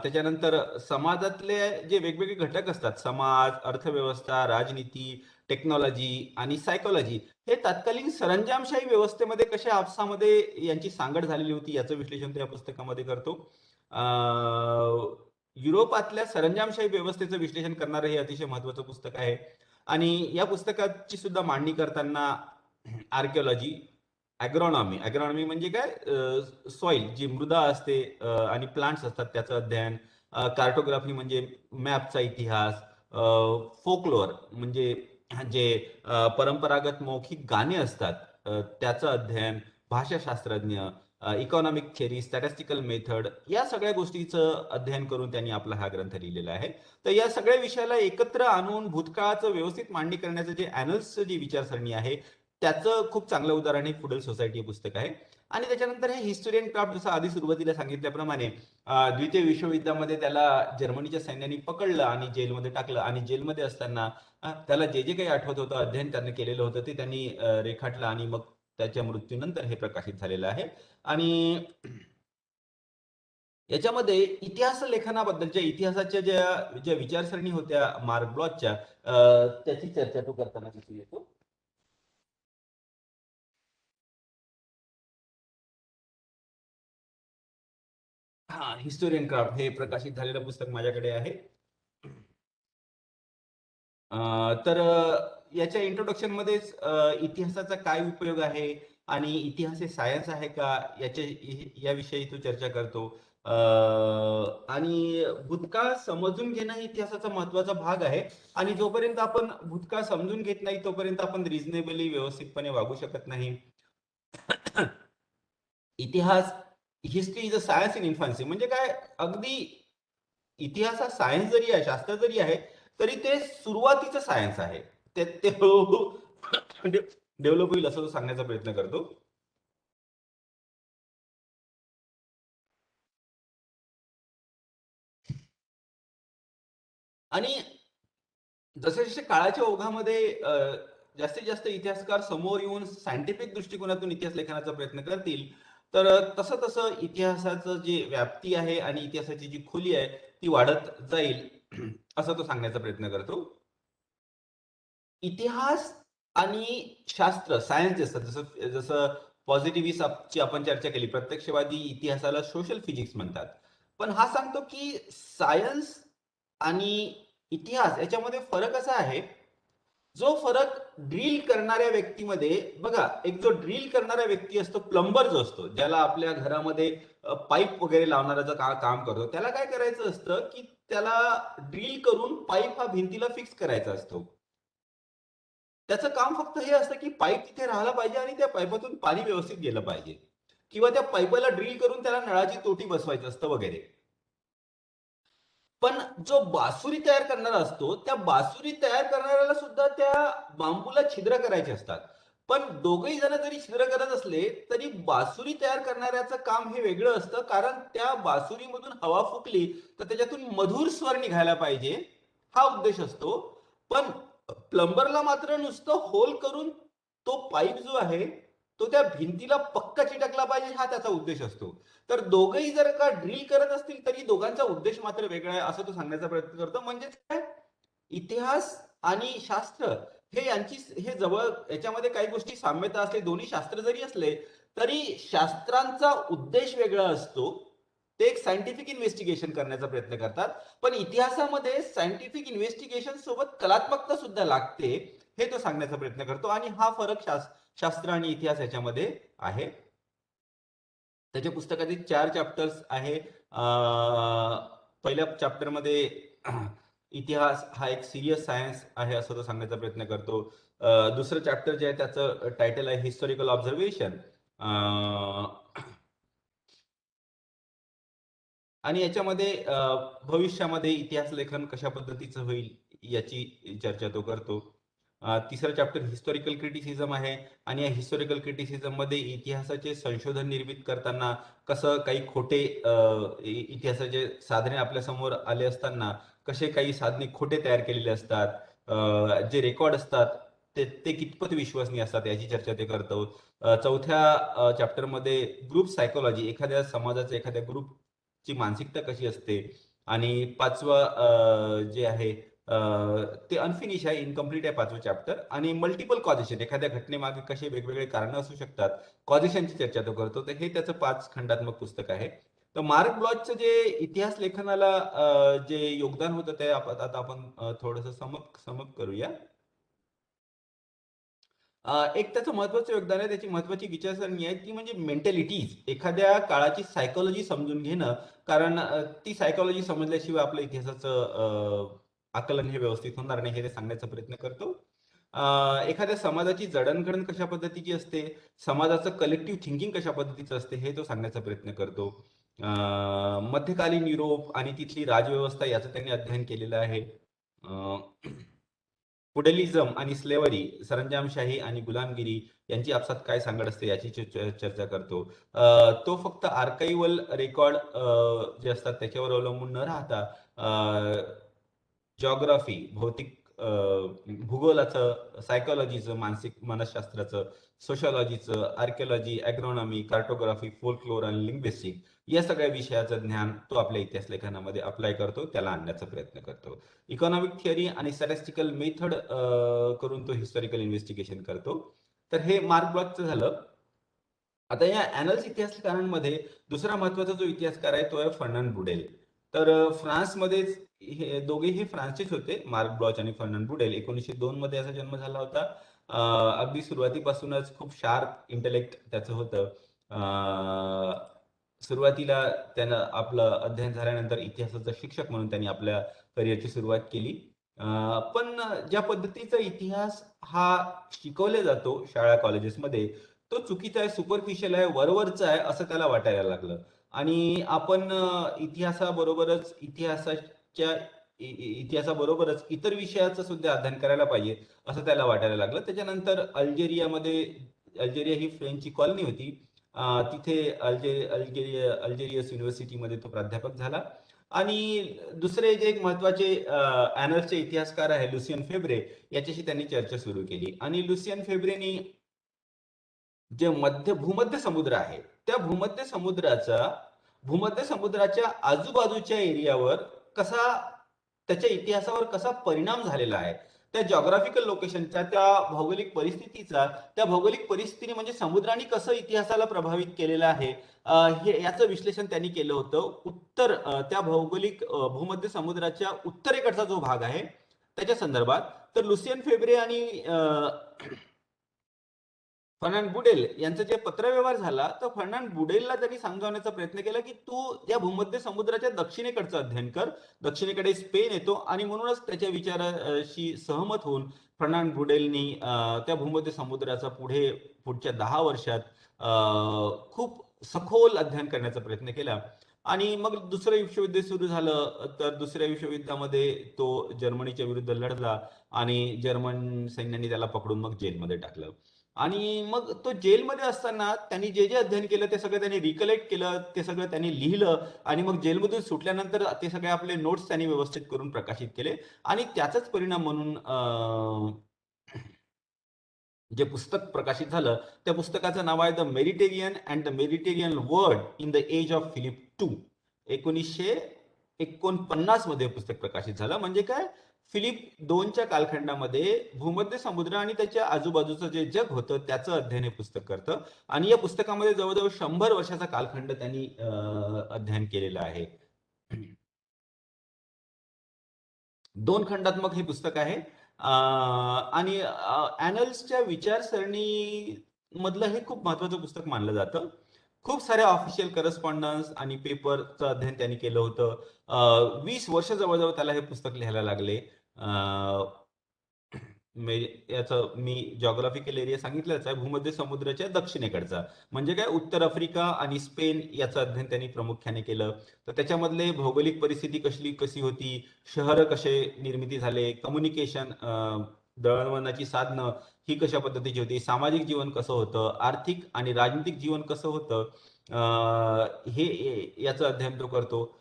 त्याच्यानंतर समाजातले जे वेगवेगळे घटक असतात, समाज, अर्थव्यवस्था, राजनीती, टेक्नॉलॉजी आणि सायकोलॉजी, हे तत्कालीन सरंजामशाही व्यवस्थेमध्ये कशा आपसामध्ये यांची सांगड झालेली होती याचं विश्लेषण त्या पुस्तकामध्ये करतो. युरोपातल्या सरंजामशाही व्यवस्थेचं विश्लेषण करणारं हे अतिशय महत्वाचं पुस्तक आहे. आणि या पुस्तकाची सुद्धा मांडणी करताना आर्किओलॉजी, ॲग्रॉनॉमी म्हणजे काय, सॉइल जी मृदा असते आणि प्लांट्स असतात त्याचं अध्ययन, कार्टोग्राफी म्हणजे मॅपचा इतिहास, फोकलोअर म्हणजे जे परंपरागत मौखिक गाणे असतात त्याचं अध्ययन, भाषाशास्त्रज्ञ, इकॉनॉमिक थिअरी, स्टॅटिस्टिकल मेथड, या सगळ्या गोष्टीचं अध्ययन करून त्यांनी आपला हा ग्रंथ लिहिलेला आहे. तर या सगळ्या विषयाला एकत्र आणून भूतकाळाचं व्यवस्थित मांडणी करण्याचं जे ॲनल्सचं जी विचारसरणी आहे त्याचं खूप चांगलं उदाहरण हे फुडल सोसायटी हे पुस्तक आहे. आणि त्याच्यानंतर हे हिस्टरी अँड क्राफ्ट, जसं आधी सुरुवातीला सांगितल्याप्रमाणे द्वितीय विश्वयुद्धामध्ये त्याला जर्मनीच्या सैन्याने पकडलं आणि जेलमध्ये टाकलं, आणि जेलमध्ये असताना त्याला जे जे काही आठवत होतं, अध्ययन त्यांनी केलेलं होतं ते त्यांनी रेखाटलं, आणि मग त्याच्या मृत्यूनंतर हे प्रकाशित झालेलं आहे. आणि याच्यामध्ये इतिहास लेखनाबद्दलच्या, इतिहासाच्या ज्या ज्या विचारसरणी होत्या मार्क ब्लॉचच्या, त्याची चर्चा तो करताना दिसून येतो. हा, हिस्टोरी अँड क्राफ्ट हे प्रकाशित झालेलं पुस्तक माझ्याकडे आहे. तर याच्या इंट्रोडक्शन मध्येच इतिहासाचा काय उपयोग आहे आणि इतिहास हे सायन्स आहे का, याविषयी तो चर्चा करतो. आणि भूतकाळ समजून घेणं ही इतिहासाचा महत्वाचा भाग आहे. आणि जोपर्यंत आपण भूतकाळ समजून घेत नाही तोपर्यंत आपण रिझनेबली व्यवस्थितपणे वागू शकत नाही. इतिहास, history is a science in infancy, म्हणजे काय, अगदी इतिहास हा सायन्स जरी आहे, शास्त्र जरी आहे, तरी ते सुरुवातीचं सायन्स आहे. ते डेव्हलप होईल असं सांगण्याचा प्रयत्न करतो. आणि जसे जसे काळाच्या ओघामध्ये जास्तीत जास्त इतिहासकार समोर येऊन सायंटिफिक दृष्टिकोनातून इतिहास लेखनाचा प्रयत्न करतील, तर तसं तसं इतिहासाचं जे व्याप्ती आहे आणि इतिहासाची जी खोली आहे ती वाढत जाईल असं तो सांगण्याचा प्रयत्न करतो. इतिहास आणि शास्त्र, सायन्स जे असतात, जसं जसं पॉझिटिव्हिस्टची आपण चर्चा केली, प्रत्यक्षवादी इतिहासाला सोशल फिजिक्स म्हणतात. पण हा सांगतो की सायन्स आणि इतिहास याच्यामध्ये फरक असा आहे, जो फरक ड्रिल करणाऱ्या व्यक्तीमध्ये, बघा, एक जो ड्रिल करणारा व्यक्ती असतो, प्लंबर जो असतो, ज्याला आपल्या घरामध्ये पाईप वगैरे लावणाऱ्याचं काम करतो, त्याला काय करायचं असतं की त्याला ड्रिल करून पाईप हा भिंतीला फिक्स करायचा असतो. त्याचं काम फक्त हे असतं की पाईप तिथे राहायला पाहिजे आणि त्या पाईपातून पाणी व्यवस्थित गेलं पाहिजे, किंवा त्या पाईपाला ड्रिल करून त्याला नळाची तोटी बसवायचं असतं वगैरे. पण जो बासुरी तयार करणारा असतो, त्या बासुरी तयार करणाऱ्याला सुद्धा त्या बांबूला छिद्र करायचे असतात. पण दोघही जण जरी छिद्र करत असले तरी बासुरी तयार करणाऱ्याचं काम हे वेगळं असतं, कारण त्या बासुरीमधून हवा फुकली तर त्याच्यातून मधुर स्वर निघायला पाहिजे, हा उद्देश असतो. पण प्लंबरला मात्र नुसतं होल करून तो पाईप जो आहे तो त्या भिंतीला पक्का चिटकला पाहिजे, हा त्याचा उद्देश असतो. तर दोघंही जर का ड्रिल करत असतील तरी दोघांचा उद्देश मात्र वेगळा आहे असं तो सांगण्याचा प्रयत्न करतो. म्हणजेच काय, इतिहास आणि शास्त्र हे यांची, हे जवळ, याच्यामध्ये काही गोष्टी साम्यता असते, दोन्ही शास्त्र जरी असले तरी शास्त्रांचा उद्देश वेगळा असतो. ते एक सायंटिफिक इन्व्हेस्टिगेशन करण्याचा प्रयत्न करतात, पण इतिहासामध्ये सायंटिफिक इन्व्हेस्टिगेशन सोबत कलात्मकता सुद्धा लागते, हे तो सांगण्याचा प्रयत्न करतो. आणि हा फरक शास्त्र आणि इतिहास याच्यामध्ये आहे. त्याच्या पुस्तकातील 4 चॅप्टर्स आहे. पहिल्या चॅप्टरमध्ये इतिहास हा एक सिरियस सायन्स आहे असं तो सांगण्याचा प्रयत्न करतो. दुसरं चॅप्टर जे आहे त्याचं टायटल आहे हिस्टॉरिकल ऑब्झर्वेशन. आणि याच्यामध्ये भविष्यामध्ये इतिहास लेखन कशा पद्धतीचं होईल याची चर्चा तो करतो. तिसरं चॅप्टर हिस्टॉरिकल क्रिटिसिझम आहे, आणि या हिस्टॉरिकल क्रिटिसिझम मध्ये इतिहासाचे संशोधन निर्मित करताना कसं काही खोटे इतिहासाचे साधने आपल्या समोर आले असताना कसे काही साधने खोटे तयार केलेले असतात, जे रेकॉर्ड असतात ते कितपत विश्वसनीय असतात याची चर्चा ते करतो. चौथ्या चॅप्टरमध्ये ग्रुप सायकोलॉजी, एखाद्या समाजाचं, एखाद्या ग्रुपची मानसिकता कशी असते. आणि पाचवं जे आहे ते अनफिनिश आहे, इनकम्प्लीट आहे पाचवं चॅप्टर. आणि मल्टिपल कॉजेशन, एखाद्या घटनेमागे कसे वेगवेगळे कारण असू शकतात, कॉजेशनची चर्चा तो करतो. तर हे त्याचं 5 खंडात्मक पुस्तक आहे. तर मार्क ब्लॉचचं जे इतिहास लेखनाला जे योगदान होतं ते आता आपण थोडंसं समप करूया. एक त्याचं महत्वाचं योगदान आहे, त्याची महत्वाची विचारसरणी आहे ती म्हणजे मेंटॅलिटीज, एखाद्या काळाची सायकोलॉजी समजून घेणं. कारण ती सायकोलॉजी समजल्याशिवाय आपल्या इतिहासाचं आकलन हे व्यवस्थित होणार नाही, हे ते सांगण्याचा प्रयत्न करतो. एखाद्या समाजाची जडणघडण कशा पद्धतीची असते, समाजाचं कलेक्टिव्ह थिंकिंग कशा पद्धतीचं असते हे तो सांगण्याचा प्रयत्न करतो. मध्यकालीन युरोप आणि तिथली राजव्यवस्था याचं त्यांनी अध्ययन केलेलं आहे. पुडलिझम आणि स्लेवरी, सरंजामशाही आणि गुलामगिरी यांची आपसात काय सांगड असते याची चर्चा करतो. तो फक्त आर्काइव्हल रेकॉर्ड जे असतात त्याच्यावर अवलंबून न राहता जॉग्राफी, भौतिक भूगोलाचं, सायकोलॉजीचं, मानसिक मनसशास्त्राचं, सोशॉलॉजीचं, आर्किओलॉजी, ॲग्रोनॉमी, कार्टोग्राफी, फोल्कलोर आणि लिंग्विस्टिक या सगळ्या विषयाचं ज्ञान तो आपल्या इतिहास लेखनामध्ये अप्लाय करतो, त्याला आणण्याचा प्रयत्न करतो. इकॉनॉमिक थिअरी आणि स्टॅटिस्टिकल मेथड करून तो हिस्टॉरिकल इन्व्हेस्टिगेशन करतो. तर हे मार्क ब्लॉकचं झालं. आता या ॲनल्स इतिहासकारांमध्ये दुसरा महत्वाचा जो इतिहासकार आहे तो आहे फर्नांड बुडेल. तर फ्रान्समध्येच हे दोघेही फ्रान्सचेच होते, मार्क ब्लॉच आणि फर्नांड बुडेल. 1902 मध्ये याचा जन्म झाला होता. अगदी सुरुवातीपासूनच खूप शार्प इंटेलेक्ट त्याचं होतं. सुरुवातीला त्यानं आपलं अध्ययन झाल्यानंतर इतिहासाचा शिक्षक म्हणून त्यांनी आपल्या करिअरची सुरुवात केली. पण ज्या पद्धतीचा इतिहास हा शिकवला जातो शाळा कॉलेजेसमध्ये तो चुकीचा आहे, सुपरफिशियल आहे, वरवरचा आहे असं त्याला वाटायला लागलं. आणि आपण इतिहासाबरोबरच इतर विषयाचं सुद्धा अध्ययन करायला पाहिजे असं त्याला वाटायला लागलं. त्याच्यानंतर अल्जेरिया ही फ्रेंचची कॉलनी होती. तिथे अल्जेरियस युनिव्हर्सिटीमध्ये तो प्राध्यापक झाला. आणि दुसरे जे एक महत्वाचे ॲनल्सचे इतिहासकार आहे लुसियन फेब्रे, याच्याशी त्यांनी चर्चा सुरू केली. आणि लुसियन फेब्रेनी जे भूमध्य समुद्र आहे त्या भूमध्य समुद्राच्या आजूबाजूच्या एरियावर कसा त्याच्या इतिहासावर कसा परिणाम झालेला आहे, त्या जॉग्राफिकल लोकेशनच्या, त्या भौगोलिक परिस्थितीने म्हणजे समुद्राने कसं इतिहासाला प्रभावित केलेलं आहे, हे याचं विश्लेषण त्यांनी केलं होतं. त्या भूमध्य समुद्राच्या उत्तरेकडचा जो भाग आहे त्याच्या संदर्भात. तर लुसियन फेब्रे आणि फर्नांड बुडेल यांचा जे पत्रव्यवहार झाला तर फर्नांड बुडेलला त्यांनी समजावण्याचा प्रयत्न केला की तू या भूमध्य समुद्राच्या दक्षिणेकडचं अध्ययन कर. दक्षिणेकडे स्पेन येतो आणि म्हणूनच त्याच्या विचाराशी सहमत होऊन फर्नांड बुडेलनी त्या भूमध्य समुद्राचा पुढच्या 10 वर्षात खूप सखोल अध्ययन करण्याचा प्रयत्न केला. आणि मग दुसरं विश्वयुद्ध सुरू झालं. तर दुसऱ्या विश्वयुद्धामध्ये तो जर्मनीच्या विरुद्ध लढला आणि जर्मन सैन्याने त्याला पकडून मग जेलमध्ये टाकलं. आणि मग तो जेलमध्ये असताना त्यांनी जे जे अध्ययन केलं ते सगळं त्यांनी रिकलेक्ट केलं, ते सगळं त्यांनी लिहिलं. आणि मग जेलमधून सुटल्यानंतर ते सगळे आपले नोट्स त्यांनी व्यवस्थित करून प्रकाशित केले. आणि त्याचाच परिणाम म्हणून जे पुस्तक प्रकाशित झालं त्या पुस्तकाचं नाव आहे the Mediterranean and the Mediterranean world in the age of Philip two. 1949 मध्ये पुस्तक प्रकाशित झालं. म्हणजे काय, फिलिप 2च्या कालखंडामध्ये भूमध्य समुद्र आणि त्याच्या आजूबाजूचं जे जग होतं त्याचं अध्ययन हे पुस्तक करतं. आणि या पुस्तकामध्ये जवळजवळ 100 वर्षाचा कालखंड त्यांनी अध्ययन केलेलं आहे. 2 खंडात्मक हे पुस्तक आहे. आणि ॲनल्सच्या विचारसरणी मधलं हे खूप महत्वाचं पुस्तक मानलं जातं. खूप साऱ्या ऑफिशियल करस्पॉन्डन्स आणि पेपरचं अध्ययन त्यांनी केलं होतं. 20 वर्ष जवळजवळ त्याला हे पुस्तक लिहायला लागले. याचं मी जॉग्राफिकल एरिया सांगितलंच आहे, भूमध्य समुद्राच्या दक्षिणेकडचा. म्हणजे काय, उत्तर आफ्रिका आणि स्पेन याचं अध्ययन त्यांनी प्रामुख्याने केलं. तर त्याच्यामधले भौगोलिक परिस्थिती कशी होती, शहर कसे निर्मिती झाले, कम्युनिकेशन, दळणवळणाची साधनं ही कशा पद्धतीची होती, सामाजिक जीवन कसं होतं, आर्थिक आणि राजनीतिक जीवन कसं होतं, हे याचं अध्ययन तो करतो.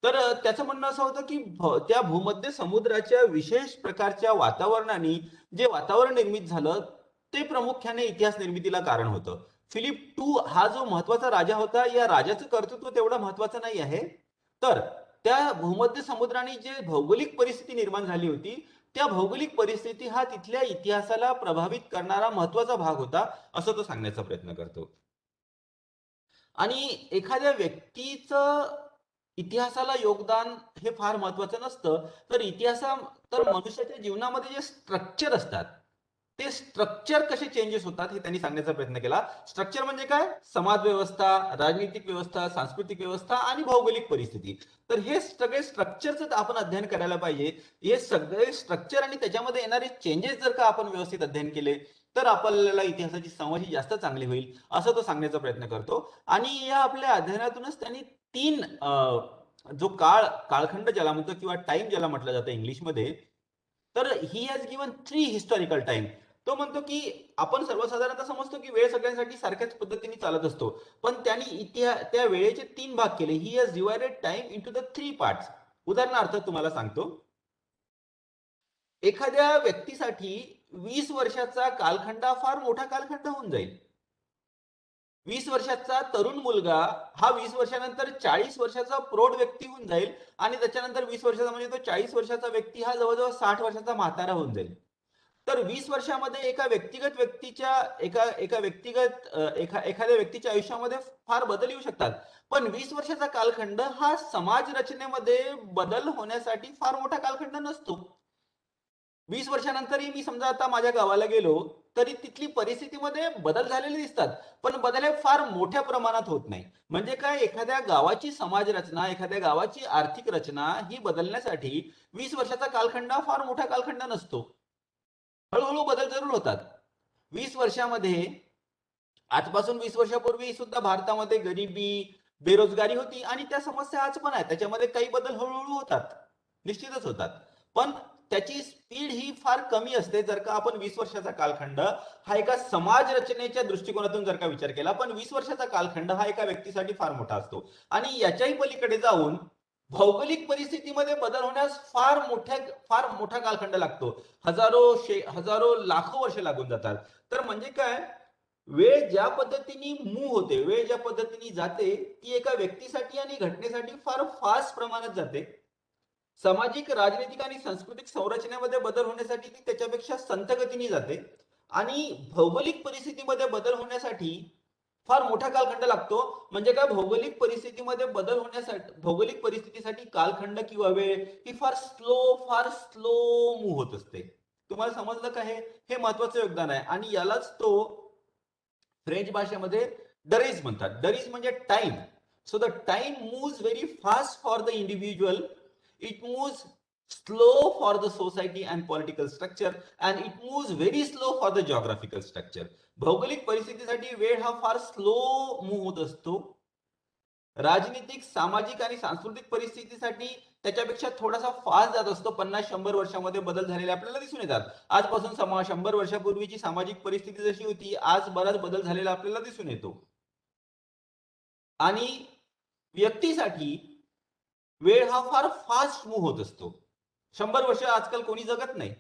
तर त्याचं म्हणणं असं होतं की त्या भूमध्य समुद्राच्या विशेष प्रकारच्या वातावरणाने जे वातावरण निर्मित झालं ते प्रामुख्याने इतिहास निर्मितीला कारण होतं. फिलिप टू हा जो महत्वाचा राजा होता, या राजाचं कर्तृत्व तेवढं महत्वाचं नाही आहे. तर त्या भूमध्य समुद्राने जे भौगोलिक परिस्थिती निर्माण झाली होती, त्या भौगोलिक परिस्थिती हा तिथल्या इतिहासाला प्रभावित करणारा महत्वाचा भाग होता असं तो सांगण्याचा प्रयत्न करतो. आणि एखाद्या व्यक्तीचं इतिहासाला योगदान हे फार महत्वाचं नसतं. तर मनुष्याच्या जीवनामध्ये जे स्ट्रक्चर असतात ते स्ट्रक्चर कसे चेंजेस होतात हे त्यांनी सांगण्याचा प्रयत्न केला. स्ट्रक्चर म्हणजे काय? समाज व्यवस्था, राजनीतिक व्यवस्था, सांस्कृतिक व्यवस्था आणि भौगोलिक परिस्थिती. तर हे सगळे स्ट्रक्चरच आपण अध्ययन करायला पाहिजे. हे सगळे स्ट्रक्चर आणि त्याच्यामध्ये येणारे चेंजेस जर का आपण व्यवस्थित अध्ययन केले तर आपल्याला इतिहासाची समज ही जास्त चांगली होईल असं तो सांगण्याचा प्रयत्न करतो. आणि या आपल्या अध्ययनातूनच त्यांनी तीन जो काळखंड ज्याला म्हणतो किंवा टाइम ज्याला म्हटलं जातं इंग्लिशमध्ये, तर he has given 3 historical time. तो म्हणतो की आपण सर्वसाधारणतः समजतो की वेळ सगळ्यांसाठी सारख्याच पद्धतीने चालत असतो, पण त्यांनी त्या वेळेचे 3 भाग केले. He has divided time into the 3 parts. उदाहरणार्थ तुम्हाला सांगतो, एखाद्या व्यक्तीसाठी 20 वर्षाचा कालखंड हा फार मोठा कालखंड होऊन जाईल. 20 वर्षाचा तरुण मुलगा हा 20 वर्षानंतर 40 वर्षाचा प्रौढ व्यक्ती होऊन जाईल आणि त्याच्यानंतर 20 वर्षाचा म्हणजे तो 40 वर्षाचा व्यक्ती हा जवळजवळ 60 वर्षाचा म्हातारा होऊन जाईल. तर 20 वर्षामध्ये एका व्यक्तिगत व्यक्तीच्या एका एका व्यक्तिगत एखाद्या व्यक्तीच्या आयुष्यामध्ये फार बदल येऊ शकतात. पण 20 वर्षाचा कालखंड हा समाज रचनेमध्ये बदल होण्यासाठी फार मोठा कालखंड नसतो. 20 वर्षानंतरही मी समजा आता माझ्या गावाला गेलो तरी तिथली परिस्थितीमध्ये बदल झालेले दिसतात, पण बदल हे फार मोठ्या प्रमाणात होत नाही. म्हणजे काय, एखाद्या गावाची समाज रचना, एखाद्या गावाची आर्थिक रचना ही बदलण्यासाठी 20 वर्षाचा कालखंड हा फार मोठा कालखंड नसतो. हळूहळू बदल जरूर होतात. 20 वर्षामध्ये, आजपासून 20 वर्षापूर्वी सुद्धा भारतामध्ये गरिबी, बेरोजगारी होती आणि त्या समस्या आज पण आहेत. त्याच्यामध्ये काही बदल हळूहळू होतात, निश्चितच होतात. पण त्याची स्पीड ही फार कमी असते जर का आपण 20 वर्षाचा कालखंड हा एका समाज रचनेच्या दृष्टिकोनातून जर का विचार केला. पण 20 वर्षाचा कालखंड हा एका व्यक्तीसाठी फार मोठा असतो. आणि याच्याही पलीकडे जाऊन भौगोलिक परिस्थितीमध्ये बदल होण्यास फार मोठा कालखंड लागतो. हजारो लाखो वर्ष लागून जातात. तर म्हणजे काय, वेळ ज्या पद्धतीने मूव्ह होते, वेळ ज्या पद्धतीने जाते, ती एका व्यक्तीसाठी आणि घटनेसाठी फार फास्ट प्रमाणात जाते. सामाजिक, राजनैतिक आणि सांस्कृतिक संरचनेमध्ये बदल होण्यासाठी ती त्याच्यापेक्षा संथ गतीने जाते. आणि भौगोलिक परिस्थितीमध्ये बदल होण्यासाठी फार मोठा कालखंड लागतो. म्हणजे काय, भौगोलिक परिस्थितीसाठी कालखंड किंवा वेळ ही फार स्लो मूव्ह होत असते. तुम्हाला समजलं का? हे महत्वाचं योगदान आहे. आणि यालाच तो फ्रेंच भाषेमध्ये डरीज म्हणतात. डरीज म्हणजे time. So the time moves very fast for the individual, it moves slow for the society and political structure, and it moves very slow for the geographical structure. भौगोलिक परिस्थितीसाठी वेळ हा फार स्लो मूव्ह होत असतो. राजनीतिक, सामाजिक आणि सांस्कृतिक परिस्थितीसाठी त्याच्यापेक्षा थोडासा फास्ट जात असतो. 50-100 वर्षामध्ये बदल झालेले आपल्याला दिसून येतात. आजपासून 100 वर्षापूर्वीची सामाजिक परिस्थिती जशी होती, आज बराच बदल झालेला आपल्याला दिसून येतो. आणि व्यक्तीसाठी वेळ हा फार फास्ट मूव्ह होत असतो. 100 वर्ष आजकाल कोणी जगत नाही.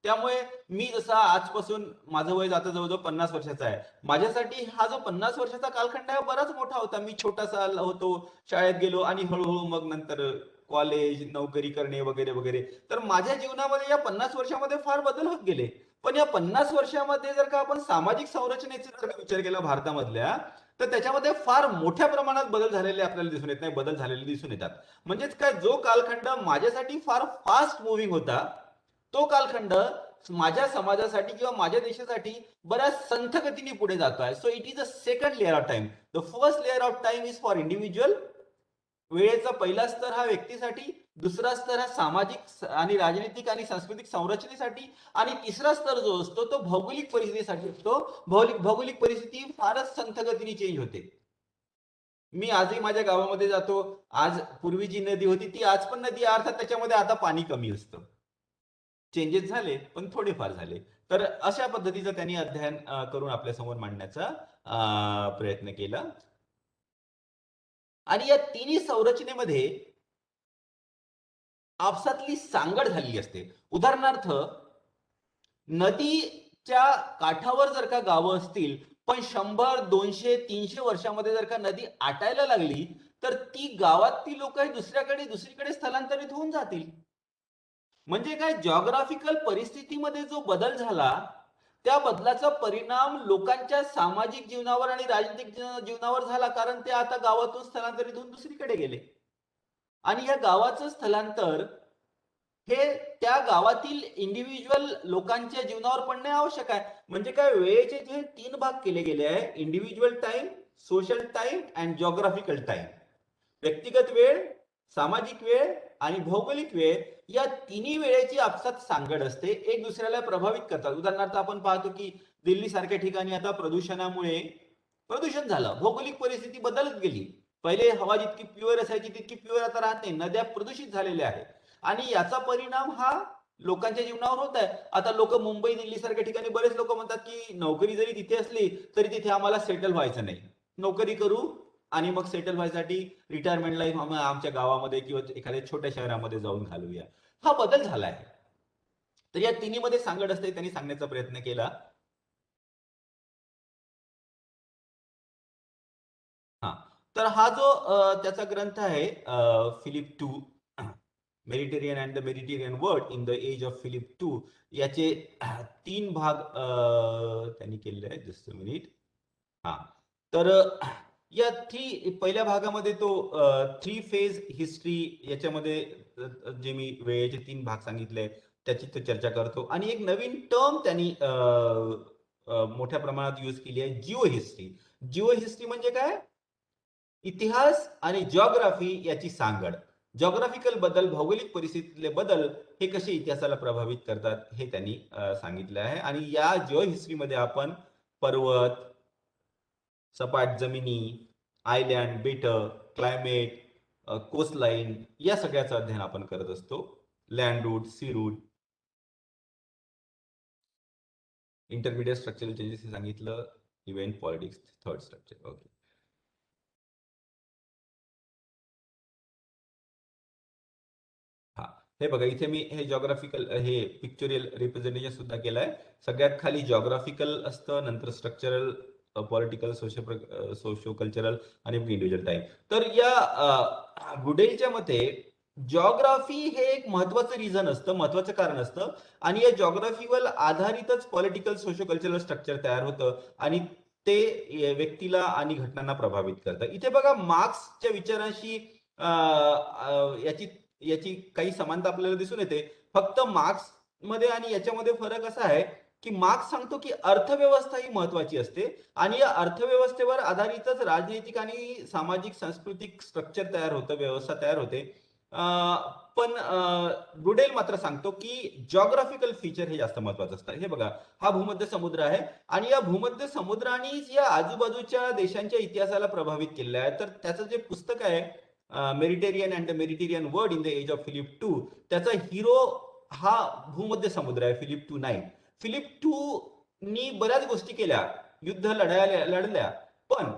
त्यामुळे मी जसा आजपासून माझं वय जातं जवळजवळ 50 वर्षाचा आहे. माझ्यासाठी हा जो 50 वर्षाचा कालखंड आहे बराच मोठा होता. मी छोटासा होतो, शाळेत गेलो आणि हळूहळू मग नंतर कॉलेज, नोकरी करणे वगैरे वगैरे. तर माझ्या जीवनामध्ये या 50 वर्षामध्ये फार बदल होत गेले. पण या 50 वर्षामध्ये जर का आपण सामाजिक संरचनेचा जर का विचार केला भारतामधल्या, तर त्याच्यामध्ये फार मोठ्या प्रमाणात बदल झालेले आपल्याला दिसून येत नाही, बदल झालेले दिसून येतात. म्हणजेच काय, जो कालखंड माझ्यासाठी फार फास्ट मुव्हिंग होता, तो कालखंड माझ्या समाजासाठी किंवा माझ्या देशासाठी बऱ्याच संथ गतीने पुढे जातो आहे. So it is a second layer of time. The first layer of time is for individual. वेळेचा पहिला स्तर हा व्यक्तीसाठी, दुसरा स्तर हा सामाजिक आणि राजनीतिक आणि सांस्कृतिक संरचनेसाठी, आणि तिसरा स्तर जो असतो तो भौगोलिक परिस्थितीसाठी असतो. भौगोलिक परिस्थिती फारच संथ गतीने चेंज होते. मी आजही माझ्या गावामध्ये जातो. आज पूर्वी जी नदी होती ती आज पण नदी, अर्थात त्याच्यामध्ये आता पाणी कमी असतं. चेंजेस झाले पण थोडेफार झाले. तर अशा पद्धतीचं त्यांनी अध्ययन करून आपल्या समोर मांडण्याचा प्रयत्न केला. आणि या तिन्ही संरचनेमध्ये आपसातली सांगड झालेली असते. उदाहरणार्थ, नदीच्या काठावर जर का गावं असतील, पण 100, 200, 300 वर्षामध्ये जर का नदी आटायला लागली, तर ती गावातली लोक दुसरीकडे स्थलांतरित होऊन जातील. म्हणजे काय, जॉग्राफिकल परिस्थितीमध्ये जो बदल झाला, त्या बदलाचा परिणाम लोकांच्या सामाजिक जीवनावर आणि राजनीतिक जीवनावर झाला. कारण ते आता गावातून स्थलांतरित होऊन दुसरीकडे गेले. आणि या गावाचं स्थलांतर हे त्या गावातील इंडिव्हिज्युअल लोकांच्या जीवनावर पडणे आवश्यक आहे. म्हणजे काय, वेळेचे जे 3 भाग केले गेले आहे, individual time, social time and geographical time. व्यक्तिगत वेळ, सामाजिक वेळ आणि भौगोलिक वेळ, या तिन्ही वेळेची आपसात सांगड असते, एक दुसऱ्याला प्रभावित करतात. उदाहरणार्थ आपण पाहतो की दिल्ली सारख्या ठिकाणी आता प्रदूषणामुळे प्रदूषण झालं, भौगोलिक परिस्थिती बदलत गेली. पहिले हवा जितकी प्युअर असायची तितकी प्युअर आता राहते, नद्या प्रदूषित झालेल्या आहेत आणि याचा परिणाम हा लोकांच्या जीवनावर होत आहे. आता लोक मुंबई दिल्ली सारख्या ठिकाणी बरेच लोक म्हणतात की नोकरी जरी तिथे असली तरी तिथे आम्हाला सेटल व्हायचं नाही, नोकरी करू आणि मग सेटल व्हायसाठी रिटायरमेंट लाईफ आमच्या गावामध्ये किंवा एखाद्या छोट्या शहरामध्ये जाऊन घालूया. हा बदल झाला आहे. तर या तिन्ही मध्ये सांगड असते, त्यांनी सांगण्याचा प्रयत्न केला. हा, तर हा जो त्याचा ग्रंथ आहे, Philip two, Mediterranean and the Mediterranean world in the age of Philip two, याचे 3 भाग त्यांनी केलेले आहेत. Just minute. हा, तर या पहिल्या भागामध्ये तो 3 फेज हिस्ट्री याच्यामध्ये जे मी वेळेचे 3 भाग सांगितले त्याची तो चर्चा करतो आणि एक नवीन टर्म त्यांनी मोठ्या प्रमाणात यूज केली आहे, जिओ हिस्ट्री. जिओ हिस्ट्री म्हणजे काय, इतिहास आणि जिओग्राफी याची सांगड. जिओग्राफिकल बदल, भौगोलिक परिस्थितीतले बदल हे कसे इतिहासाला प्रभावित करतात हे त्यांनी सांगितलं आहे. आणि या जिओ हिस्ट्रीमध्ये आपण पर्वत, सपाट जमिनी, आयलँड, बेट, क्लायमेट, कोस्टलाईन या सगळ्याचं अध्ययन आपण करत असतो. Land route, sea route, intermediate structural changes हे सांगितलं, event, politics, third structure. Okay. हा, हे बघा इथे मी हे जॉग्राफिकल हे पिक्चोरियल रिप्रेझेंटेशन सुद्धा केलंय. सगळ्यात खाली जॉग्राफिकल असतं, नंतर स्ट्रक्चरल, पॉलिटिकल, सोशो कल्चरल आणि इंडिव्हिज्युअल टाइम. तर या बुडेलच्या मते जॉग्राफी हे एक महत्वाचं रिझन असतं, महत्वाचं कारण असतं आणि या जॉग्राफीवर आधारितच पॉलिटिकल, सोशो कल्चरल स्ट्रक्चर तयार होतं आणि ते व्यक्तीला आणि घटनांना प्रभावित करतं. इथे बघा मार्क्सच्या विचारांशी याची याची काही समानता आपल्याला दिसून येते. फक्त मार्क्स मध्ये आणि याच्यामध्ये फरक असा आहे की मार्क्स सांगतो की अर्थव्यवस्था ही महत्वाची असते आणि या अर्थव्यवस्थेवर आधारितच राजनैतिक आणि सामाजिक सांस्कृतिक स्ट्रक्चर तयार होतं, व्यवस्था तयार होते. पण ब्रुडेल मात्र सांगतो की जॉग्राफिकल फीचर हे जास्त महत्वाचं असतं. हे बघा, हा भूमध्य समुद्र आहे आणि या भूमध्य समुद्राने या आजूबाजूच्या देशांच्या इतिहासाला प्रभावित केलेलं आहे. तर त्याचं जे पुस्तक आहे, Mediterranean and the Mediterranean world in the age of Philip two, त्याचा हिरो हा भूमध्य समुद्र आहे, फिलिप टू नाही. फिलिप टू नी बऱ्याच गोष्टी केल्या, युद्ध लढल्या, पण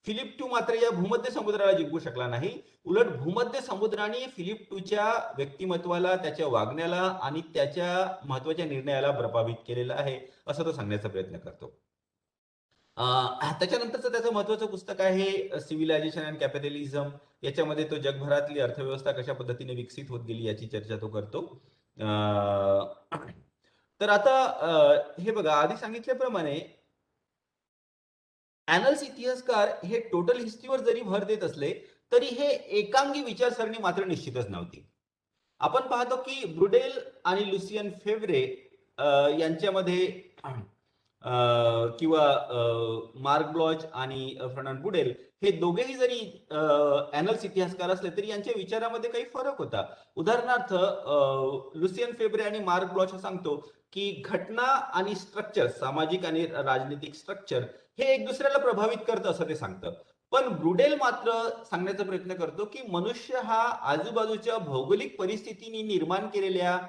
फिलिप टू मात्र या भूमध्य समुद्राला जिंकू शकला नाही. उलट भूमध्य समुद्राने फिलिप टूच्या व्यक्तिमत्वाला, त्याच्या वागण्याला आणि त्याच्या महत्वाच्या निर्णयाला प्रभावित केलेलं आहे, असं तो सांगण्याचा प्रयत्न करतो. त्याच्यानंतरचं त्याचं महत्वाचं पुस्तक आहे सिव्हिलायझेशन अँड कॅपिटलिझम. याच्यामध्ये तो जगभरातली अर्थव्यवस्था कशा पद्धतीने विकसित होत गेली याची चर्चा तो करतो. तर आता हे बघा, आधी सांगितल्याप्रमाणे ॲनल्स इतिहासकार हे टोटल हिस्ट्रीवर जरी भर देत असले तरी हे एकांगी विचारसरणी मात्र निश्चितच नव्हती. आपण पाहतो की ब्रुडेल आणि लुसियन फेव्रे यांच्यामध्ये किंवा मार्क ब्लॉच आणि फर्नांड बुडेल हे दोघेही जरी ॲनल्स इतिहासकार असले तरी यांच्या विचारामध्ये काही फरक होता. उदाहरणार्थ लुसियन फेब्रे आणि मार्क ब्लॉच सांगतो की घटना आणि स्ट्रक्चर, सामाजिक आणि राजनीतिक स्ट्रक्चर हे एक दुसऱ्याला प्रभावित करतं असं ते सांगतं. पण ब्रुडेल मात्र सांगण्याचा प्रयत्न करतो की मनुष्य हा आजूबाजूच्या भौगोलिक परिस्थितीने निर्माण केलेल्या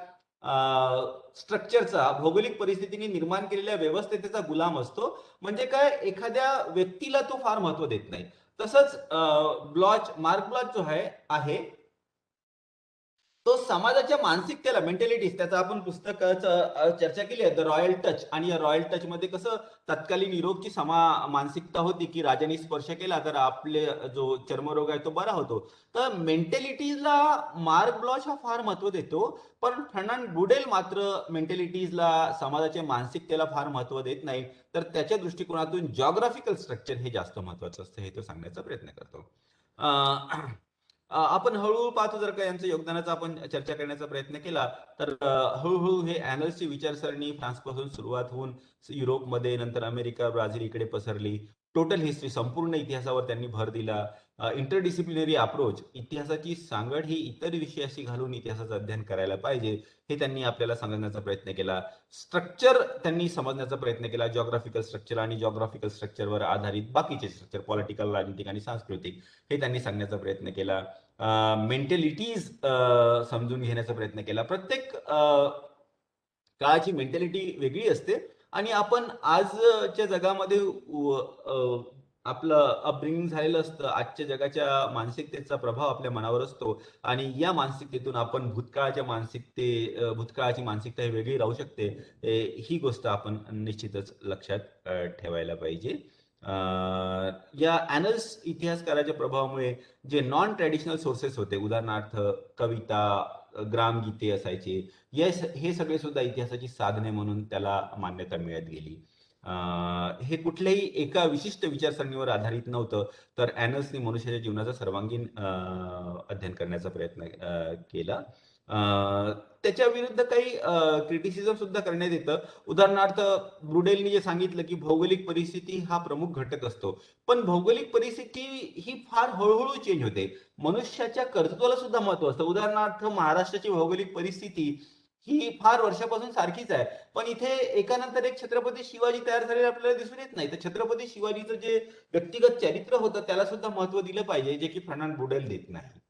स्ट्रक्चरचा, भौगोलिक परिस्थितीने निर्माण केलेल्या व्यवस्थेचा गुलाम असतो. म्हणजे काय, एखाद्या व्यक्तीला तो फार महत्व देत नाही. तसंच मार्क ब्लॉच जो आहे तो समाजाच्या मानसिकतेला, मेंटॅलिटीज, त्याचा आपण पुस्तकाचं चर्चा केली आहे द रॉयल टच, आणि या रॉयल टच मध्ये कसं तत्कालीन युरोपची मानसिकता होती की राजाने स्पर्श केला तर आपले जो चर्मरोग आहे तो बरा होतो. तर मेंटॅलिटीजला मार्क ब्लॉच हा फार महत्व देतो, पण फर्नांड बुडेल मात्र मेंटॅलिटीजला, समाजाच्या मानसिकतेला फार महत्व देत नाही. तर त्याच्या दृष्टिकोनातून जॉग्राफिकल स्ट्रक्चर हे जास्त महत्वाचं असतं, हे तो सांगण्याचा प्रयत्न करतो. आपण हळूहळू पाहतो, जर का यांचं योगदानाचा आपण चर्चा करण्याचा प्रयत्न केला तर हळूहळू हे अॅनल्सची विचारसरणी फ्रान्सपासून सुरुवात होऊन युरोपमध्ये, नंतर अमेरिका, ब्राझील इकडे पसरली. टोटल हिस्ट्री, संपूर्ण इतिहासावर त्यांनी भर दिला. इंटरडिसिप्लिनरी अप्रोच, इतिहासाची सांगड ही इतर विषयाशी घालून इतिहासाचं अध्ययन करायला पाहिजे, हे त्यांनी आपल्याला सांगण्याचा प्रयत्न केला. स्ट्रक्चर त्यांनी समजण्याचा प्रयत्न केला, जॉग्राफिकल स्ट्रक्चर आणि जॉग्राफिकल स्ट्रक्चरवर आधारित बाकीचे स्ट्रक्चर, पॉलिटिकल, राजनीतिक आणि सांस्कृतिक, हे त्यांनी सांगण्याचा प्रयत्न केला. मेंटॅलिटीज समजून घेण्याचा प्रयत्न केला. प्रत्येक काळाची मेंटॅलिटी वेगळी असते आणि आपण आजच्या जगामध्ये आपलं अपब्रिंगिंग झालेलं असतं. आजच्या जगाच्या मानसिकतेचा प्रभाव आपल्या मनावर असतो आणि या मानसिकतेतून आपण भूतकाळाची मानसिकता ही वेगळी राहू शकते, ही गोष्ट आपण निश्चितच लक्षात ठेवायला पाहिजे. या अॅनल्स इतिहासकाराच्या प्रभावामुळे जे नॉन ट्रॅडिशनल सोर्सेस होते, उदाहरणार्थ कविता, ग्रामगीते असायचे, हे सगळे सुद्धा इतिहासाची साधने म्हणून त्याला मान्यता मिळत गेली. हे कुठल्याही एका विशिष्ट विचारसरणीवर आधारित नव्हतं, तर अॅनल्सनी मनुष्याच्या जीवनाचा सर्वांगीण अध्ययन करण्याचा प्रयत्न केला. त्याच्या विरुद्ध काही क्रिटिसिझम सुद्धा करण्यात येतं. उदाहरणार्थ ब्रुडेलनी जे सांगितलं की भौगोलिक परिस्थिती हा प्रमुख घटक असतो, पण भौगोलिक परिस्थिती ही फार हळूहळू चेंज होते. मनुष्याच्या कर्तृत्वाला सुद्धा महत्व असतं. उदाहरणार्थ महाराष्ट्राची भौगोलिक परिस्थिती ही फार वर्षापासून सारखीच आहे, पण इथे एकानंतर एक छत्रपती शिवाजी तयार झालेले आपल्याला दिसून येत नाही. तर छत्रपती शिवाजीचं जे व्यक्तिगत चरित्र होतं त्याला सुद्धा महत्व दिलं पाहिजे, जे की फर्नांड ब्रुडेल देत नाही.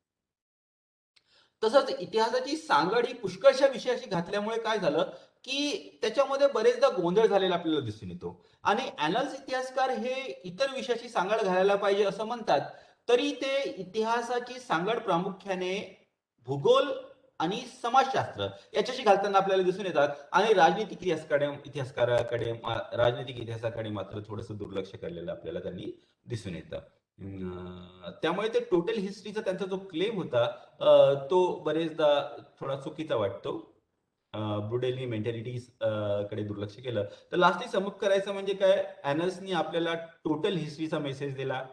तसंच इतिहासाची सांगड ही पुष्कळशा विषयाशी घातल्यामुळे काय झालं, की त्याच्यामध्ये बरेचदा गोंधळ झालेला आपल्याला दिसून येतो. आणि अॅनल्स इतिहासकार हे इतर विषयाशी सांगड घालायला पाहिजे असं म्हणतात, तरी ते इतिहासाची सांगड प्रामुख्याने भूगोल आणि समाजशास्त्र याच्याशी घालताना आपल्याला दिसून येतात. आणि राजनीतिक इतिहासाकडे मात्र थोडंसं दुर्लक्ष केलेलं आपल्याला त्यांनी दिसून येतं. त्यामुळे ते टोटल हिस्ट्रीचा त्यांचा जो क्लेम होता तो बरेचदा थोडा चुकीचा वाटतो. ब्रुडेलनी मेंटॅलिटीज कडे दुर्लक्ष केलं. तर लास्टली समअप करायचं म्हणजे काय, अॅनल्सनी आपल्याला टोटल हिस्ट्रीचा मेसेज दिला.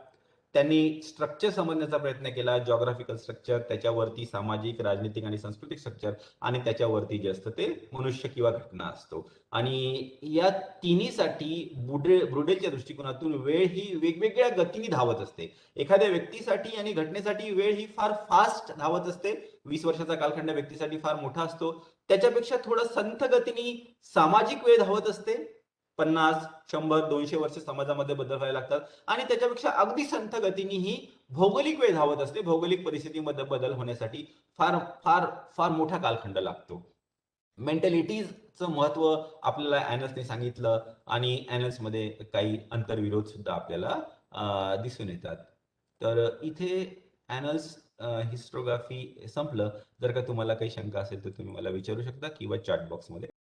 त्यांनी स्ट्रक्चर समजण्याचा प्रयत्न केला, जॉग्राफिकल स्ट्रक्चर, त्याच्यावरती सामाजिक, राजनीतिक आणि सांस्कृतिक स्ट्रक्चर, आणि त्याच्यावरती जे असतं ते मनुष्य किंवा घटना असतो. आणि या तिन्हीसाठी ब्रुडेलच्या दृष्टिकोनातून वेळ ही वेगवेगळ्या गतीने धावत असते. एखाद्या व्यक्तीसाठी आणि घटनेसाठी वेळ ही फार फास्ट धावत असते. 20 वर्षाचा कालखंड व्यक्तीसाठी फार मोठा असतो. त्याच्यापेक्षा थोडं संथ गतीने सामाजिक वेळ धावत असते. 50, 100, 200 वर्ष समाजामध्ये बदल व्हायला लागतात. आणि त्याच्यापेक्षा अगदी संथ गतीने ही भौगोलिक वेळ धावत असते. भौगोलिक परिस्थितीमध्ये बदल होण्यासाठी फार फार फार मोठा कालखंड लागतो. मेंटॅलिटीजचं महत्व आपल्याला अॅनल्सने सांगितलं आणि अॅनल्समध्ये काही अंतर्विरोध सुद्धा आपल्याला दिसून येतात. तर इथे अॅनल्स हिस्टोग्राफी संपलं. जर का तुम्हाला काही शंका असेल तर तुम्ही मला विचारू शकता किंवा चॅट बॉक्समध्ये